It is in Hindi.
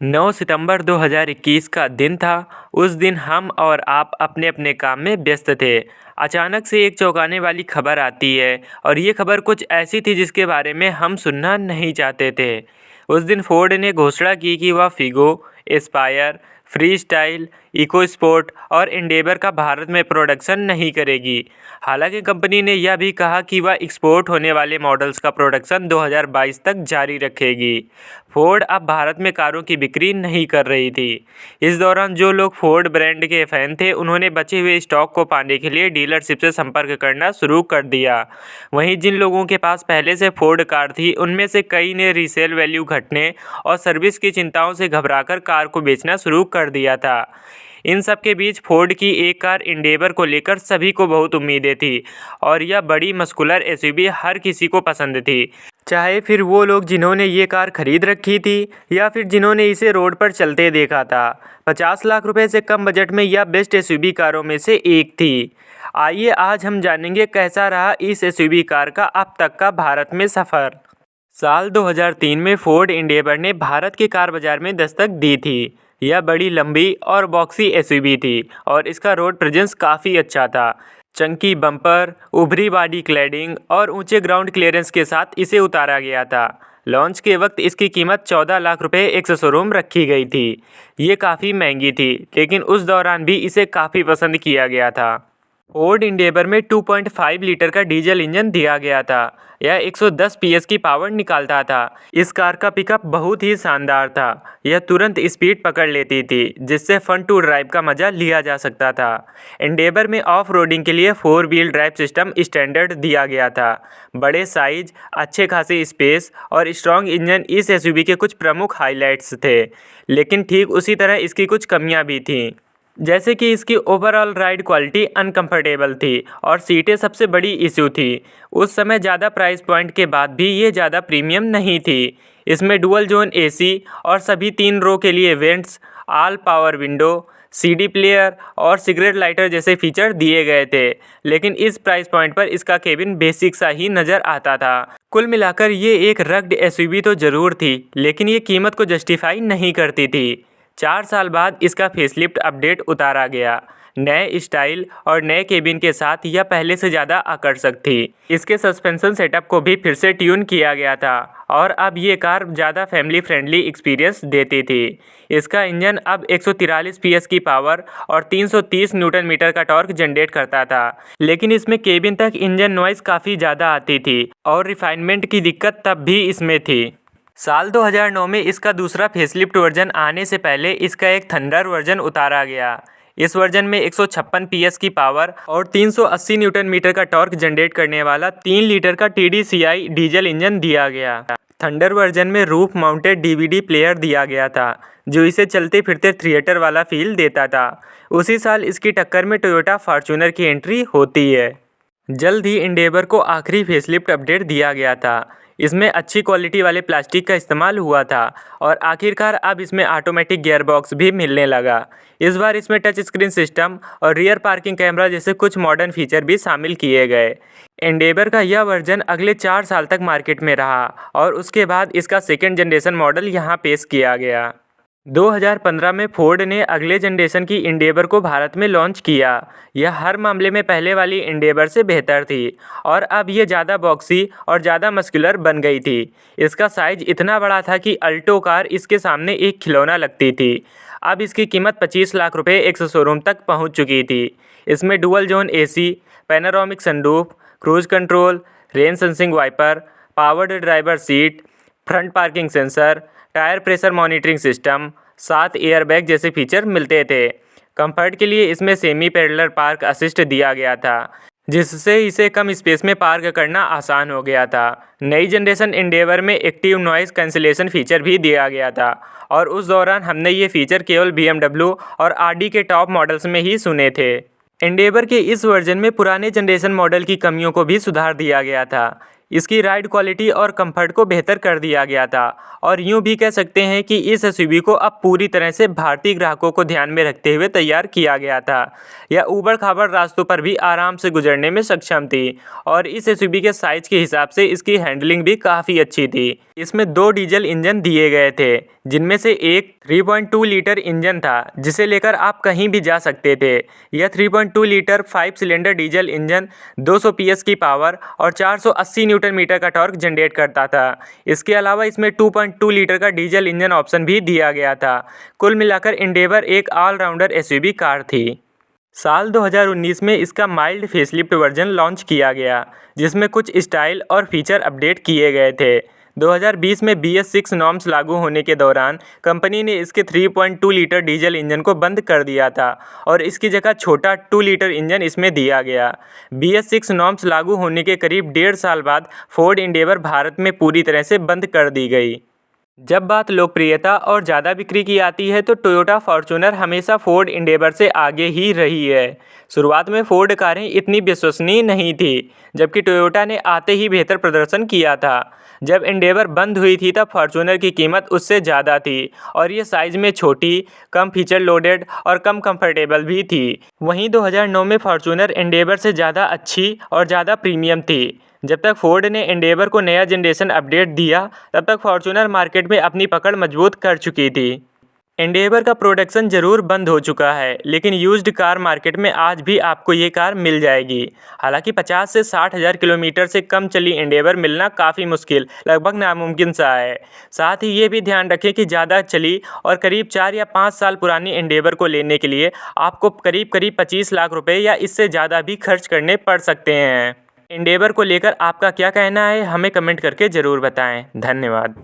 9 सितंबर 2021 का दिन था। उस दिन हम और आप अपने अपने काम में व्यस्त थे। अचानक से एक चौंकाने वाली खबर आती है और ये खबर कुछ ऐसी थी जिसके बारे में हम सुनना नहीं चाहते थे। उस दिन फोर्ड ने घोषणा की कि वह Figo, Aspire, Freestyle, EcoSport और एंडेवर का भारत में प्रोडक्शन नहीं करेगी। हालांकि कंपनी ने यह भी कहा कि वह एक्सपोर्ट होने वाले मॉडल्स का प्रोडक्शन 2022 तक जारी रखेगी। फोर्ड अब भारत में कारों की बिक्री नहीं कर रही थी। इस दौरान जो लोग फोर्ड ब्रांड के फैन थे उन्होंने बचे हुए स्टॉक को पाने के लिए डीलरशिप से संपर्क करना शुरू कर दिया। वहीं जिन लोगों के पास पहले से फोर्ड कार थी उनमें से कई ने रीसेल वैल्यू घटने और सर्विस की चिंताओं से घबराकर कार को बेचना शुरू कर दिया था। इन सब के बीच फोर्ड की एक कार एंडेवर को लेकर सभी को बहुत उम्मीदें थी और यह बड़ी मस्कुलर एसयूवी हर किसी को पसंद थी, चाहे फिर वो लोग जिन्होंने ये कार खरीद रखी थी या फिर जिन्होंने इसे रोड पर चलते देखा था। 50 लाख रुपए से कम बजट में यह बेस्ट एसयूवी कारों में से एक थी। आइए आज हम जानेंगे कैसा रहा इस एसयूवी कार का अब तक का भारत में सफ़र। साल 2003 में फोर्ड एंडेवर ने भारत के कार बाजार में दस्तक दी थी। यह बड़ी लंबी और बॉक्सी एसयूवी थी और इसका रोड प्रेजेंस काफ़ी अच्छा था। चंकी बम्पर, उभरी बॉडी क्लैडिंग और ऊंचे ग्राउंड क्लियरेंस के साथ इसे उतारा गया था। लॉन्च के वक्त इसकी कीमत 14 लाख रुपए एक्स शोरूम रखी गई थी। ये काफ़ी महंगी थी, लेकिन उस दौरान भी इसे काफ़ी पसंद किया गया था। फोर्ड एंडेवर में 2.5 लीटर का डीजल इंजन दिया गया था। यह 110 पीएस की पावर निकालता था। इस कार का पिकअप बहुत ही शानदार था। यह तुरंत स्पीड पकड़ लेती थी, जिससे फन टू ड्राइव का मजा लिया जा सकता था। एंडेवर में ऑफ रोडिंग के लिए 4 व्हील ड्राइव सिस्टम स्टैंडर्ड दिया गया था। बड़े साइज, अच्छे खासे स्पेस और स्ट्रॉन्ग इंजन इस एसयूवी के कुछ प्रमुख हाईलाइट्स थे, लेकिन ठीक उसी तरह इसकी कुछ कमियां भी थीं, जैसे कि इसकी ओवरऑल राइड क्वालिटी अनकंफर्टेबल थी और सीटें सबसे बड़ी इशू थी। उस समय ज़्यादा प्राइस पॉइंट के बाद भी ये ज़्यादा प्रीमियम नहीं थी। इसमें डुअल जोन एसी और सभी 3 रो के लिए vents, all power window, CD player और सिगरेट लाइटर जैसे फीचर दिए गए थे, लेकिन इस प्राइस पॉइंट पर इसका केबिन बेसिक सा ही नज़र आता था। कुल मिलाकर ये एक रग्ड एसयूवी तो ज़रूर थी, लेकिन ये कीमत को जस्टिफाई नहीं करती थी। 4 साल बाद इसका फेसलिफ्ट अपडेट उतारा गया। नए स्टाइल और नए केबिन के साथ यह पहले से ज़्यादा आकर्षक थी। इसके सस्पेंशन सेटअप को भी फिर से ट्यून किया गया था और अब ये कार ज़्यादा फैमिली फ्रेंडली एक्सपीरियंस देती थी। इसका इंजन अब 143 पीएस की पावर और 330 न्यूटन मीटर का टॉर्क जनरेट करता था, लेकिन इसमें केबिन तक इंजन नॉइज़ काफ़ी ज़्यादा आती थी और रिफाइनमेंट की दिक्कत तब भी इसमें थी। साल 2009 में इसका दूसरा फेसलिफ्ट वर्जन आने से पहले इसका एक थंडर वर्जन उतारा गया। इस वर्जन में 156 पीएस की पावर और 380 न्यूटन मीटर का टॉर्क जनरेट करने वाला 3 लीटर का TDCI डीजल इंजन दिया गया। थंडर वर्जन में रूफ माउंटेड डीवीडी प्लेयर दिया गया था, जो इसे चलते फिरते थिएटर वाला फील देता था। उसी साल इसकी टक्कर में टोयोटा फॉर्च्यूनर की एंट्री होती है। जल्द ही एंडेवर को आखिरी फेसलिफ्ट अपडेट दिया गया था। इसमें अच्छी क्वालिटी वाले प्लास्टिक का इस्तेमाल हुआ था और आखिरकार अब इसमें ऑटोमेटिक गियर बॉक्स भी मिलने लगा। इस बार इसमें टच स्क्रीन सिस्टम और रियर पार्किंग कैमरा जैसे कुछ मॉडर्न फीचर भी शामिल किए गए। एंडेवर का यह वर्जन अगले 4 साल तक मार्केट में रहा और उसके बाद इसका सेकेंड जनरेशन मॉडल यहाँ पेश किया गया। 2015 में फोर्ड ने अगले जनरेशन की एंडेवर को भारत में लॉन्च किया। यह हर मामले में पहले वाली एंडेवर से बेहतर थी और अब ये ज़्यादा बॉक्सी और ज़्यादा मस्कुलर बन गई थी। इसका साइज इतना बड़ा था कि अल्टो कार इसके सामने एक खिलौना लगती थी। अब इसकी कीमत 25 लाख रुपए एक्स शोरूम तक पहुंच चुकी थी। इसमें dual zone AC, panoramic sunroof, cruise control, rain sensing wiper, powered driver seat, front parking sensor, tyre pressure monitoring system, 7 airbag जैसे फीचर मिलते थे। कंफर्ट के लिए इसमें सेमी पैरेलल पार्क असिस्ट दिया गया था, जिससे इसे कम स्पेस में पार्क करना आसान हो गया था। नई जनरेशन एंडेवर में एक्टिव नॉइज़ कैंसिलेशन फीचर भी दिया गया था और उस दौरान हमने ये फीचर केवल BMW और Audi के टॉप मॉडल्स में ही सुने थे। एंडेवर के इस वर्जन में पुराने जनरेशन मॉडल की कमियों को भी सुधार दिया गया था। इसकी राइड क्वालिटी और कंफर्ट को बेहतर कर दिया गया था और यूँ भी कह सकते हैं कि इस एसयूवी को अब पूरी तरह से भारतीय ग्राहकों को ध्यान में रखते हुए तैयार किया गया था। यह ऊबड़ खाबड़ रास्तों पर भी आराम से गुजरने में सक्षम थी और इस एसयूवी के साइज के हिसाब से इसकी हैंडलिंग भी काफ़ी अच्छी थी। इसमें 2 डीजल इंजन दिए गए थे, जिनमें से एक 3.2 लीटर इंजन था जिसे लेकर आप कहीं भी जा सकते थे। यह 3.2 litre 5 cylinder diesel engine 200 PS की पावर और 480 न्यूटन मीटर का टॉर्क जनरेट करता था। इसके अलावा इसमें 2.2 लीटर का डीजल इंजन ऑप्शन भी दिया गया था। कुल मिलाकर एंडेवर एक ऑलराउंडर एसयूवी कार थी। साल 2019 में इसका माइल्ड फेसलिफ्ट वर्जन लॉन्च किया गया जिसमें कुछ स्टाइल और फीचर अपडेट किए गए थे। 2020 में BS6 नॉर्म्स लागू होने के दौरान कंपनी ने इसके 3.2 लीटर डीजल इंजन को बंद कर दिया था और इसकी जगह छोटा 2 लीटर इंजन इसमें दिया गया। BS6 नॉर्म्स लागू होने के करीब 1.5 साल बाद फोर्ड एंडेवर भारत में पूरी तरह से बंद कर दी गई। जब बात लोकप्रियता और ज़्यादा बिक्री की आती है तो टोयोटा फॉर्च्यूनर हमेशा फोर्ड एंडेवर से आगे ही रही है। शुरुआत में फोर्ड कारें इतनी विश्वसनीय नहीं थी, जबकि टोयोटा ने आते ही बेहतर प्रदर्शन किया था। जब एंडेवर बंद हुई थी तब फॉर्च्यूनर की कीमत उससे ज़्यादा थी और ये साइज़ में छोटी, कम फीचर लोडेड और कम कंफर्टेबल भी थी। वहीं 2009 में फॉर्च्यूनर एंडेवर से ज़्यादा अच्छी और ज़्यादा प्रीमियम थी। जब तक फोर्ड ने एंडेवर को नया जनरेशन अपडेट दिया तब तक फॉर्च्यूनर मार्केट में अपनी पकड़ मजबूत कर चुकी थी। एंडेवर का प्रोडक्शन ज़रूर बंद हो चुका है, लेकिन यूज्ड कार मार्केट में आज भी आपको ये कार मिल जाएगी। हालांकि 50 से 60 हज़ार किलोमीटर से कम चली एंडेवर मिलना काफ़ी मुश्किल, लगभग नामुमकिन सा है। साथ ही ये भी ध्यान रखें कि ज़्यादा चली और करीब 4 या 5 साल पुरानी एंडेवर को लेने के लिए आपको करीब 25 लाख रुपये या इससे ज़्यादा भी खर्च करने पड़ सकते हैं। एंडेवर को लेकर आपका क्या कहना है, हमें कमेंट करके ज़रूर बताएं। धन्यवाद।